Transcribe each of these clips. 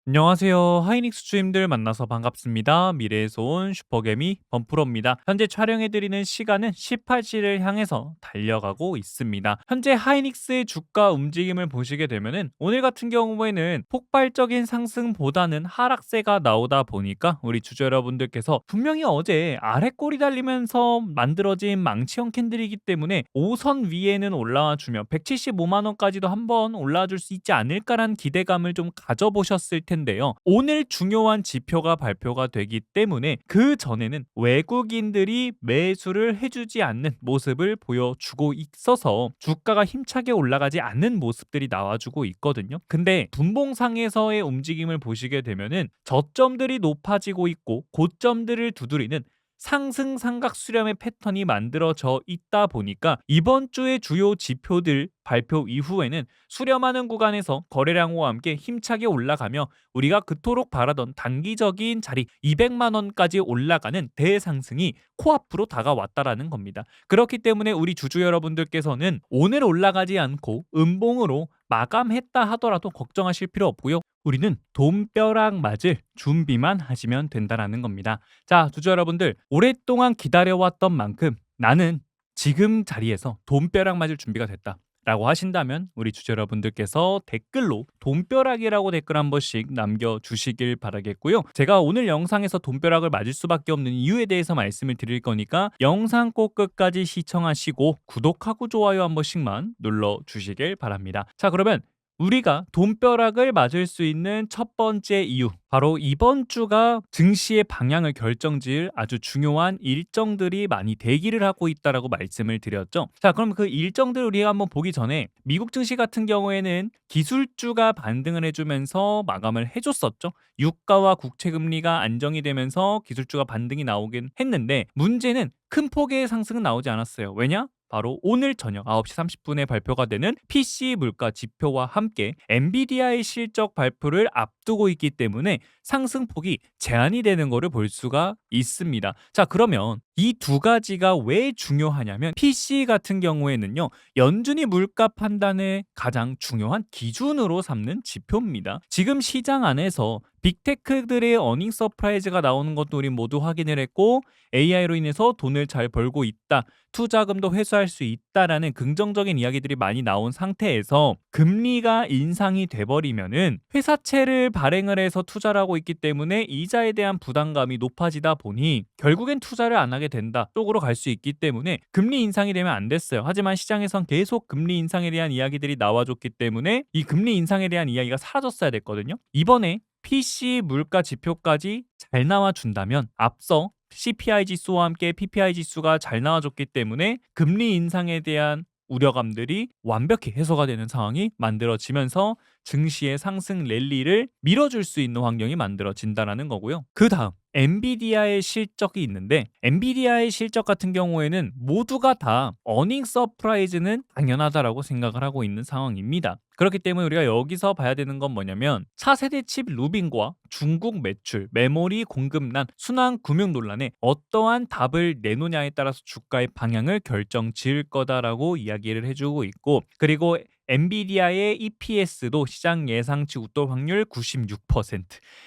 안녕하세요. 하이닉스 주임들 만나서 반갑습니다. 미래에서 온 슈퍼개미 범프로입니다. 현재 촬영해드리는 시간은 18시를 향해서 달려가고 있습니다. 현재 하이닉스의 주가 움직임을 보시게 되면은 오늘 같은 경우에는 폭발적인 상승보다는 하락세가 나오다 보니까 우리 주주 여러분들께서 분명히 어제 아래 꼬리 달리면서 만들어진 망치형 캔들이기 때문에 5선 위에는 올라와 주며 175만 원까지도 한번 올라와 줄 수 있지 않을까라는 기대감을 좀 가져보셨을 텐데요. 오늘 중요한 지표가 발표가 되기 때문에 그 전에는 외국인들이 매수를 해주지 않는 모습을 보여주고 있어서 주가가 힘차게 올라가지 않는 모습들이 나와주고 있거든요. 근데 분봉상에서의 움직임을 보시게 되면은 저점들이 높아지고 있고 고점들을 두드리는 상승 삼각 수렴의 패턴이 만들어져 있다 보니까 이번 주의 주요 지표들 발표 이후에는 수렴하는 구간에서 거래량과 함께 힘차게 올라가며 우리가 그토록 바라던 단기적인 자리 200만 원까지 올라가는 대상승이 코앞으로 다가왔다라는 겁니다. 그렇기 때문에 우리 주주 여러분들께서는 오늘 올라가지 않고 음봉으로 마감했다 하더라도 걱정하실 필요 없고요. 우리는 돈벼락 맞을 준비만 하시면 된다라는 겁니다. 자, 주주 여러분들, 오랫동안 기다려왔던 만큼 나는 지금 자리에서 돈벼락 맞을 준비가 됐다 라고 하신다면 우리 주주 여러분들께서 댓글로 돈벼락이라고 댓글 한 번씩 남겨주시길 바라겠고요. 제가 오늘 영상에서 돈벼락을 맞을 수밖에 없는 이유에 대해서 말씀을 드릴 거니까 영상 꼭 끝까지 시청하시고 구독하고 좋아요 한 번씩만 눌러주시길 바랍니다. 자, 그러면 우리가 돈벼락을 맞을 수 있는 첫 번째 이유, 바로 이번 주가 증시의 방향을 결정지을 아주 중요한 일정들이 많이 대기를 하고 있다라고 말씀을 드렸죠. 자, 그럼 그 일정들 우리가 한번 보기 전에 미국 증시 같은 경우에는 기술주가 반등을 해주면서 마감을 해줬었죠. 유가와 국채 금리가 안정이 되면서 기술주가 반등이 나오긴 했는데 문제는 큰 폭의 상승은 나오지 않았어요. 왜냐? 바로 오늘 저녁 9시 30분에 발표가 되는 PC 물가 지표와 함께 엔비디아의 실적 발표를 앞두고 있기 때문에 상승폭이 제한이 되는 것을 볼 수가 있습니다. 자, 그러면 이 두 가지가 왜 중요하냐면 PC 같은 경우에는요, 연준이 물가 판단의 가장 중요한 기준으로 삼는 지표입니다. 지금 시장 안에서 빅테크들의 어닝 서프라이즈가 나오는 것도 우리 모두 확인을 했고 AI로 인해서 돈을 잘 벌고 있다, 투자금도 회수할 수 있다라는 긍정적인 이야기들이 많이 나온 상태에서 금리가 인상이 돼버리면은 회사채를 발행을 해서 투자를 하고 있기 때문에 이자에 대한 부담감이 높아지다 보니 결국엔 투자를 안 하게 된다 쪽으로 갈 수 있기 때문에 금리 인상이 되면 안 됐어요. 하지만 시장에선 계속 금리 인상에 대한 이야기들이 나와줬기 때문에 이 금리 인상에 대한 이야기가 사라졌어야 됐거든요. 이번에 PC 물가 지표까지 잘 나와준다면 앞서 CPI 지수와 함께 PPI 지수가 잘 나와줬기 때문에 금리 인상에 대한 우려감들이 완벽히 해소가 되는 상황이 만들어지면서 증시의 상승 랠리를 밀어줄 수 있는 환경이 만들어진다는 거고요. 그 다음 엔비디아의 실적이 있는데 엔비디아의 실적 같은 경우에는 모두가 다 어닝 서프라이즈는 당연하다라고 생각을 하고 있는 상황입니다. 그렇기 때문에 우리가 여기서 봐야 되는 건 뭐냐면 차세대 칩 루빈과 중국 매출, 메모리 공급난, 순환 금융 논란에 어떠한 답을 내놓냐에 따라서 주가의 방향을 결정 지을 거다라고 이야기를 해주고 있고, 그리고 엔비디아의 EPS도 시장 예상치 웃돌 확률 96%,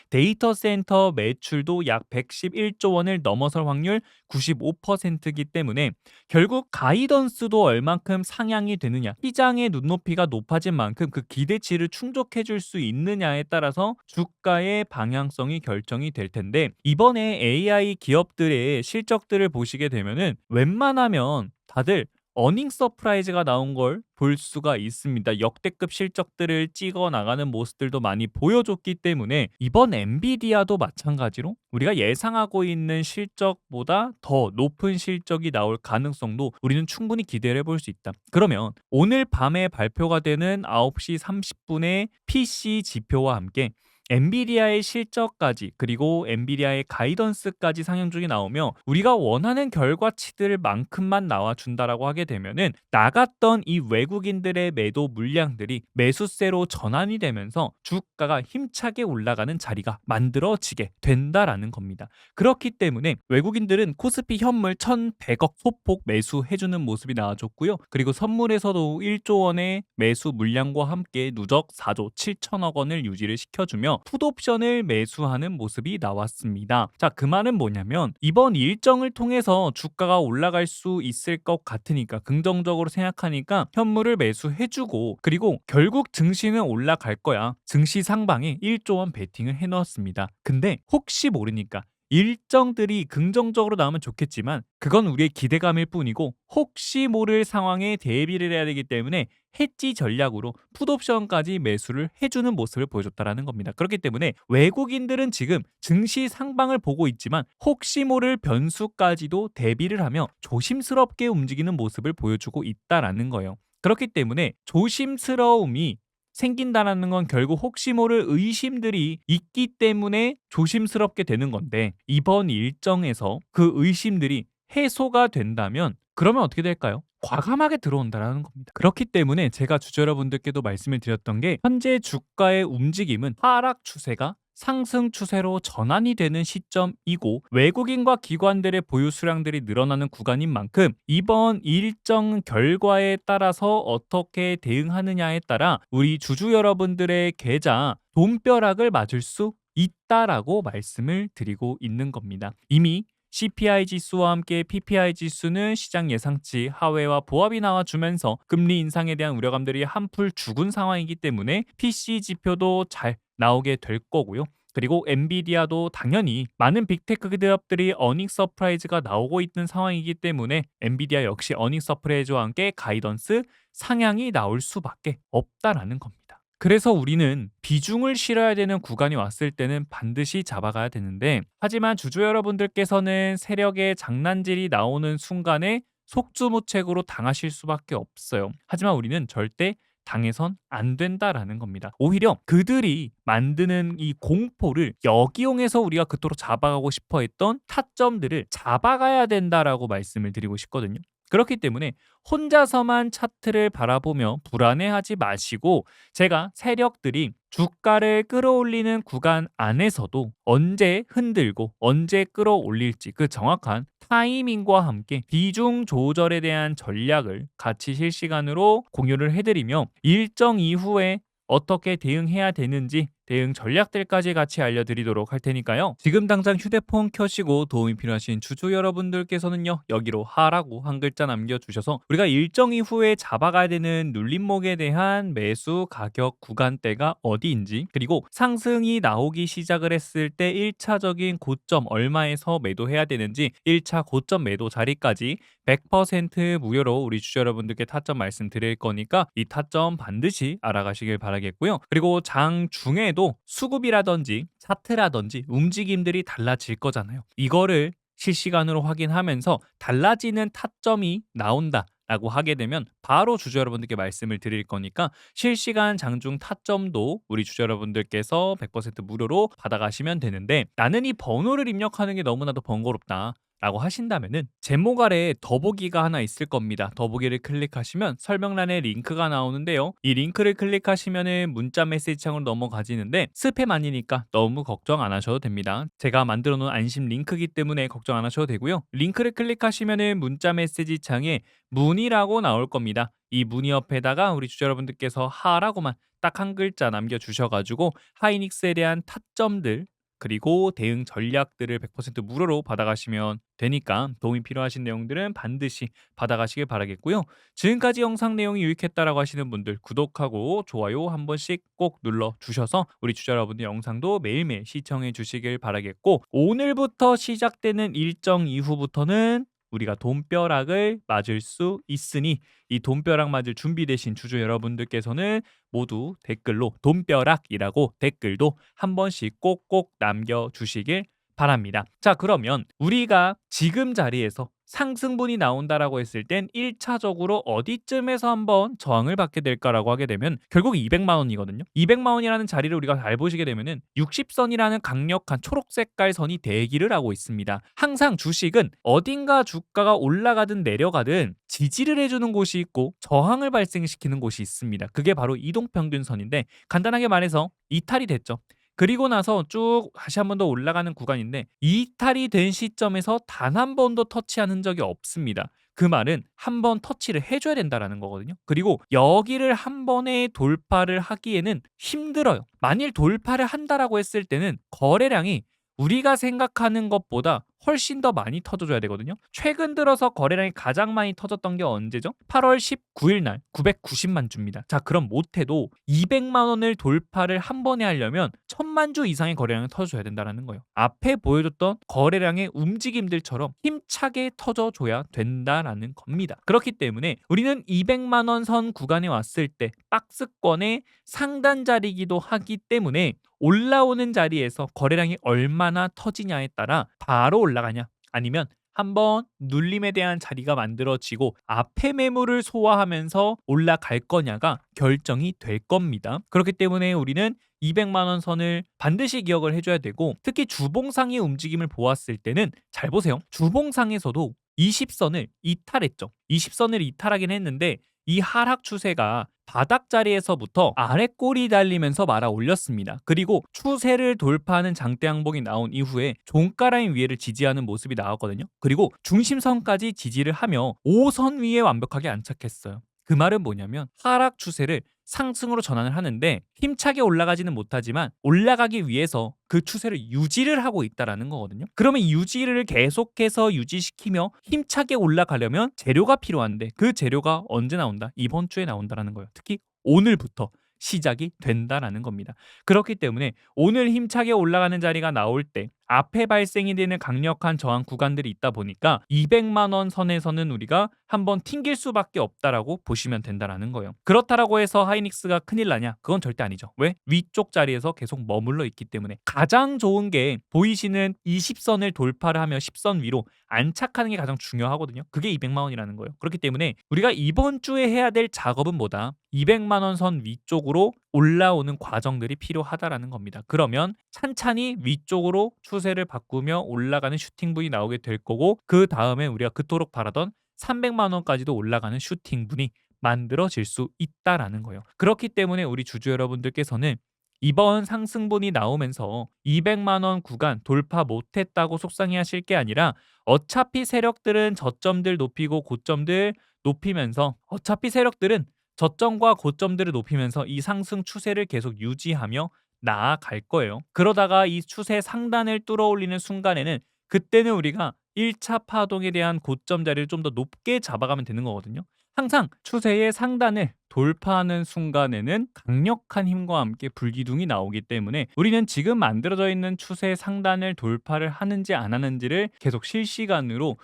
데이터 센터 매출도 약 111조 원을 넘어설 확률 95%이기 때문에 결국 가이던스도 얼만큼 상향이 되느냐, 시장의 눈높이가 높아진 만큼 그 기대치를 충족해 줄 수 있느냐에 따라서 주가의 방향성이 결정이 될 텐데, 이번에 AI 기업들의 실적들을 보시게 되면은 웬만하면 다들 어닝 서프라이즈가 나온 걸 볼 수가 있습니다. 역대급 실적들을 찍어 나가는 모습들도 많이 보여줬기 때문에 이번 엔비디아도 마찬가지로 우리가 예상하고 있는 실적보다 더 높은 실적이 나올 가능성도 우리는 충분히 기대를 해볼 수 있다. 그러면 오늘 밤에 발표가 되는 9시 30분에 PC 지표와 함께 엔비디아의 실적까지, 그리고 엔비디아의 가이던스까지 상향 중이 나오며 우리가 원하는 결과치들만큼만 나와준다라고 하게 되면은 나갔던 이 외국인들의 매도 물량들이 매수세로 전환이 되면서 주가가 힘차게 올라가는 자리가 만들어지게 된다라는 겁니다. 그렇기 때문에 외국인들은 코스피 현물 1,100억 소폭 매수해주는 모습이 나와줬고요. 그리고 선물에서도 1조 원의 매수 물량과 함께 누적 4조 7천억 원을 유지를 시켜주며 하며 풋옵션을 매수하는 모습이 나왔습니다. 자, 그 말은 뭐냐면 이번 일정을 통해서 주가가 올라갈 수 있을 것 같으니까 긍정적으로 생각하니까 현물을 매수해주고 그리고 결국 증시는 올라갈 거야. 증시 상방에 1조 원 베팅을 해넣었습니다. 근데 혹시 모르니까 일정들이 긍정적으로 나오면 좋겠지만 그건 우리의 기대감일 뿐이고 혹시 모를 상황에 대비를 해야 되기 때문에 해지 전략으로 풋옵션까지 매수를 해주는 모습을 보여줬다라는 겁니다. 그렇기 때문에 외국인들은 지금 증시 상방을 보고 있지만 혹시 모를 변수까지도 대비를 하며 조심스럽게 움직이는 모습을 보여주고 있다라는 거예요. 그렇기 때문에 조심스러움이 생긴다라는 건 결국 혹시 모를 의심들이 있기 때문에 조심스럽게 되는 건데 이번 일정에서 그 의심들이 해소가 된다면 그러면 어떻게 될까요? 과감하게 들어온다라는 겁니다. 그렇기 때문에 제가 주주 여러분들께도 말씀을 드렸던 게 현재 주가의 움직임은 하락 추세가 상승 추세로 전환이 되는 시점이고 외국인과 기관들의 보유 수량들이 늘어나는 구간인 만큼 이번 일정 결과에 따라서 어떻게 대응하느냐에 따라 우리 주주 여러분들의 계좌 돈벼락을 맞을 수 있다라고 말씀을 드리고 있는 겁니다. 이미 CPI 지수와 함께 PPI 지수는 시장 예상치 하회와 보합이 나와주면서 금리 인상에 대한 우려감들이 한풀 죽은 상황이기 때문에 PC 지표도 잘 나오게 될 거고요. 그리고 엔비디아도 당연히 많은 빅테크 기업들이 어닝 서프라이즈가 나오고 있는 상황이기 때문에 엔비디아 역시 어닝 서프라이즈와 함께 가이던스 상향이 나올 수밖에 없다라는 겁니다. 그래서 우리는 비중을 실어야 되는 구간이 왔을 때는 반드시 잡아가야 되는데 하지만 주주 여러분들께서는 세력의 장난질이 나오는 순간에 속수무책으로 당하실 수밖에 없어요. 하지만 우리는 절대 당해선 안 된다라는 겁니다. 오히려 그들이 만드는 이 공포를 역이용해서 우리가 그토록 잡아가고 싶어 했던 타점들을 잡아가야 된다라고 말씀을 드리고 싶거든요. 그렇기 때문에 혼자서만 차트를 바라보며 불안해하지 마시고 제가 세력들이 주가를 끌어올리는 구간 안에서도 언제 흔들고 언제 끌어올릴지 그 정확한 타이밍과 함께 비중 조절에 대한 전략을 같이 실시간으로 공유를 해드리며 일정 이후에 어떻게 대응해야 되는지 대응 전략들까지 같이 알려드리도록 할 테니까요. 지금 당장 휴대폰 켜시고 도움이 필요하신 주주 여러분들께서는요. 여기로 하라고 한 글자 남겨주셔서 우리가 일정 이후에 잡아가야 되는 눌림목에 대한 매수 가격 구간대가 어디인지 그리고 상승이 나오기 시작을 했을 때 1차적인 고점 얼마에서 매도해야 되는지 1차 고점 매도 자리까지 100% 무료로 우리 주주 여러분들께 타점 말씀드릴 거니까 이 타점 반드시 알아가시길 바라겠고요. 그리고 장 중에도 수급이라든지 차트라든지 움직임들이 달라질 거잖아요. 이거를 실시간으로 확인하면서 달라지는 타점이 나온다. 라고 하게 되면 바로 주주 여러분들께 말씀을 드릴 거니까 실시간 장중 타점도 우리 주주 여러분들께서 100% 무료로 받아가시면 되는데 나는 이 번호를 입력하는 게 너무나도 번거롭다. 라고 하신다면은 제목 아래에 더보기가 하나 있을 겁니다. 더보기를 클릭하시면 설명란에 링크가 나오는데요. 이 링크를 클릭하시면은 문자 메시지 창으로 넘어가지는데 스팸 아니니까 너무 걱정 안 하셔도 됩니다. 제가 만들어 놓은 안심 링크이기 때문에 걱정 안 하셔도 되고요. 링크를 클릭하시면은 문자 메시지 창에 문의라고 나올 겁니다. 이 문의 옆에다가 우리 주주 여러분들께서 하라고만 딱 한 글자 남겨주셔가지고 하이닉스에 대한 타점들 그리고 대응 전략들을 100% 무료로 받아가시면 되니까 도움이 필요하신 내용들은 반드시 받아가시길 바라겠고요. 지금까지 영상 내용이 유익했다라고 하시는 분들 구독하고 좋아요 한 번씩 꼭 눌러주셔서 우리 주주 여러분들 영상도 매일매일 시청해 주시길 바라겠고 오늘부터 시작되는 일정 이후부터는 우리가 돈벼락을 맞을 수 있으니 이 돈벼락 맞을 준비되신 주주 여러분들께서는 모두 댓글로 돈벼락이라고 댓글도 한 번씩 꼭꼭 남겨주시길 바랍니다. 자, 그러면 우리가 지금 자리에서 상승분이 나온다라고 했을 땐 1차적으로 어디쯤에서 한번 저항을 받게 될까라고 하게 되면 결국 200만 원이거든요. 200만 원이라는 자리를 우리가 잘 보시게 되면은 60선이라는 강력한 초록 색깔 선이 대기를 하고 있습니다. 항상 주식은 어딘가 주가가 올라가든 내려가든 지지를 해주는 곳이 있고 저항을 발생시키는 곳이 있습니다. 그게 바로 이동평균선인데 간단하게 말해서 이탈이 됐죠. 그리고 나서 쭉 다시 한 번 더 올라가는 구간인데 이탈이 된 시점에서 단 한 번도 터치한 흔적이 없습니다. 그 말은 한 번 터치를 해줘야 된다라는 거거든요. 그리고 여기를 한 번에 돌파를 하기에는 힘들어요. 만일 돌파를 한다라고 했을 때는 거래량이 우리가 생각하는 것보다 훨씬 더 많이 터져줘야 되거든요. 최근 들어서 거래량이 가장 많이 터졌던 게 언제죠? 8월 19일 날 990만 주입니다. 자, 그럼 못해도 200만 원을 돌파를 한 번에 하려면 1000만 주 이상의 거래량을 터져줘야 된다는 거예요. 앞에 보여줬던 거래량의 움직임들처럼 힘차게 터져줘야 된다라는 겁니다. 그렇기 때문에 우리는 200만 원 선 구간에 왔을 때 박스권의 상단 자리이기도 하기 때문에 올라오는 자리에서 거래량이 얼마나 터지냐에 따라 바로 올라가냐 아니면 한번 눌림에 대한 자리가 만들어지고 앞에 매물을 소화하면서 올라갈 거냐가 결정이 될 겁니다. 그렇기 때문에 우리는 200만 원 선을 반드시 기억을 해줘야 되고 특히 주봉상의 움직임을 보았을 때는 잘 보세요. 주봉상에서도 20선을 이탈했죠. 20선을 이탈하긴 했는데 이 하락 추세가 바닥 자리에서부터 아래 꼬리 달리면서 말아 올렸습니다. 그리고 추세를 돌파하는 장대 항복이 나온 이후에 종가라인 위에를 지지하는 모습이 나왔거든요. 그리고 중심선까지 지지를 하며 5선 위에 완벽하게 안착했어요. 그 말은 뭐냐면 하락 추세를 상승으로 전환을 하는데 힘차게 올라가지는 못하지만 올라가기 위해서 그 추세를 유지를 하고 있다라는 거거든요. 그러면 유지를 계속해서 유지시키며 힘차게 올라가려면 재료가 필요한데 그 재료가 언제 나온다? 이번 주에 나온다라는 거예요. 특히 오늘부터 시작이 된다라는 겁니다. 그렇기 때문에 오늘 힘차게 올라가는 자리가 나올 때 앞에 발생이 되는 강력한 저항 구간들이 있다 보니까 200만 원 선에서는 우리가 한번 튕길 수밖에 없다라고 보시면 된다라는 거예요. 그렇다라고 해서 하이닉스가 큰일 나냐? 그건 절대 아니죠. 왜? 위쪽 자리에서 계속 머물러 있기 때문에 가장 좋은 게 보이시는 20선을 돌파를 하며 10선 위로 안착하는 게 가장 중요하거든요. 그게 200만 원이라는 거예요. 그렇기 때문에 우리가 이번 주에 해야 될 작업은 뭐다? 200만 원 선 위쪽으로 올라오는 과정들이 필요하다라는 겁니다. 그러면 찬찬히 위쪽으로 추세를 바꾸며 올라가는 슈팅분이 나오게 될 거고 그 다음에 우리가 그토록 바라던 300만 원까지도 올라가는 슈팅분이 만들어질 수 있다라는 거예요. 그렇기 때문에 우리 주주 여러분들께서는 이번 상승분이 나오면서 200만 원 구간 돌파 못했다고 속상해 하실 게 아니라 어차피 세력들은 저점들 높이고 고점들 높이면서 어차피 세력들은 저점과 고점들을 높이면서 이 상승 추세를 계속 유지하며 나아갈 거예요. 그러다가 이 추세 상단을 뚫어올리는 순간에는 그때는 우리가 1차 파동에 대한 고점 자리를 좀 더 높게 잡아가면 되는 거거든요. 항상 추세의 상단을 돌파하는 순간에는 강력한 힘과 함께 불기둥이 나오기 때문에 우리는 지금 만들어져 있는 추세 상단을 돌파를 하는지 안 하는지를 계속 실시간으로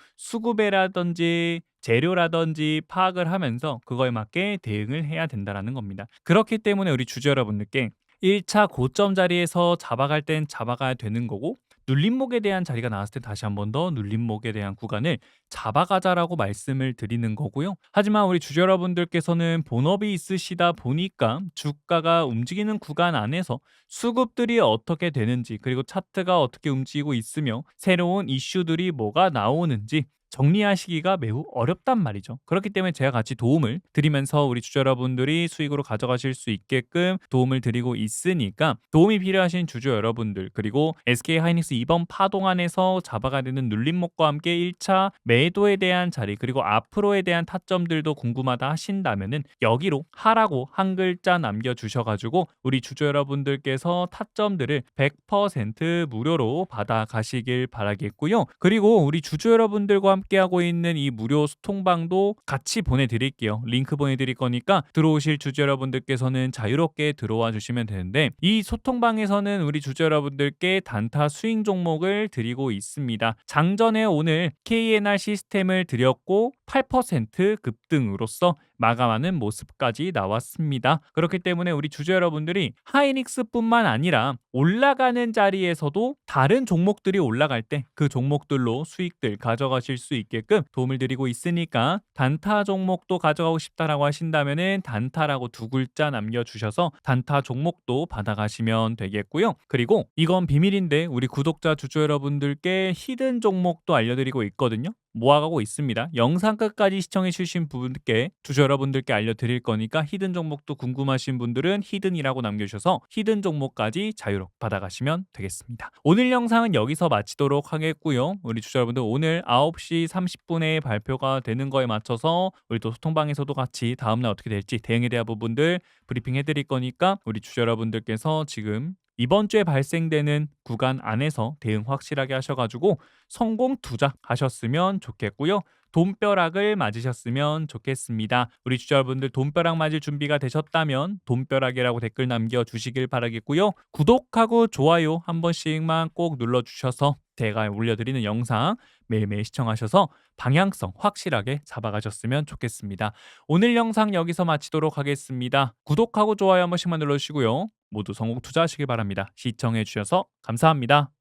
수급에라든지 재료라든지 파악을 하면서 그거에 맞게 대응을 해야 된다는 겁니다. 그렇기 때문에 우리 주주 여러분들께 1차 고점 자리에서 잡아갈 땐 잡아가야 되는 거고 눌림목에 대한 자리가 나왔을 때 다시 한 번 더 눌림목에 대한 구간을 잡아가자라고 말씀을 드리는 거고요. 하지만 우리 주주 여러분들께서는 본업이 있으시다 보니까 주가가 움직이는 구간 안에서 수급들이 어떻게 되는지 그리고 차트가 어떻게 움직이고 있으며 새로운 이슈들이 뭐가 나오는지 정리하시기가 매우 어렵단 말이죠. 그렇기 때문에 제가 같이 도움을 드리면서 우리 주주 여러분들이 수익으로 가져가실 수 있게끔 도움을 드리고 있으니까 도움이 필요하신 주주 여러분들 그리고 SK 하이닉스 이번 파동 안에서 잡아가야 되는 눌림목과 함께 1차 매도에 대한 자리 그리고 앞으로에 대한 타점들도 궁금하다 하신다면은 여기로 하라고 한 글자 남겨주셔가지고 우리 주주 여러분들께서 타점들을 100% 무료로 받아가시길 바라겠고요. 그리고 우리 주주 여러분들과 함께하고 있는 이 무료 소통방도 같이 보내드릴게요. 링크 보내드릴 거니까 들어오실 주주 여러분들께서는 자유롭게 들어와 주시면 되는데 이 소통방에서는 우리 주주 여러분들께 단타 스윙 종목을 드리고 있습니다. 장전에 오늘 KNR 시스템을 드렸고 8% 급등으로써 마감하는 모습까지 나왔습니다. 그렇기 때문에 우리 주주 여러분들이 하이닉스뿐만 아니라 올라가는 자리에서도 다른 종목들이 올라갈 때 그 종목들로 수익들 가져가실 수 있게끔 도움을 드리고 있으니까 단타 종목도 가져가고 싶다라고 하신다면은 단타라고 두 글자 남겨주셔서 단타 종목도 받아가시면 되겠고요. 그리고 이건 비밀인데 우리 구독자 주주 여러분들께 히든 종목도 알려드리고 있거든요. 모아가고 있습니다. 영상 끝까지 시청해 주신 분께 주주 여러분들께 알려드릴 거니까 히든 종목도 궁금하신 분들은 히든이라고 남겨주셔서 히든 종목까지 자유롭 받아가시면 되겠습니다. 오늘 영상은 여기서 마치도록 하겠고요. 우리 주주 여러분들 오늘 9시 30분에 발표가 되는 거에 맞춰서 우리 또 소통방에서도 같이 다음날 어떻게 될지 대응에 대한 부분들 브리핑 해드릴 거니까 우리 주주 여러분들께서 지금 이번 주에 발생되는 구간 안에서 대응 확실하게 하셔가지고 성공 투자하셨으면 좋겠고요. 돈벼락을 맞으셨으면 좋겠습니다. 우리 주주여러분들 돈벼락 맞을 준비가 되셨다면 돈벼락이라고 댓글 남겨주시길 바라겠고요. 구독하고 좋아요 한 번씩만 꼭 눌러주셔서 제가 올려드리는 영상 매일매일 시청하셔서 방향성 확실하게 잡아가셨으면 좋겠습니다. 오늘 영상 여기서 마치도록 하겠습니다. 구독하고 좋아요 한 번씩만 눌러주시고요. 모두 성공 투자하시길 바랍니다. 시청해주셔서 감사합니다.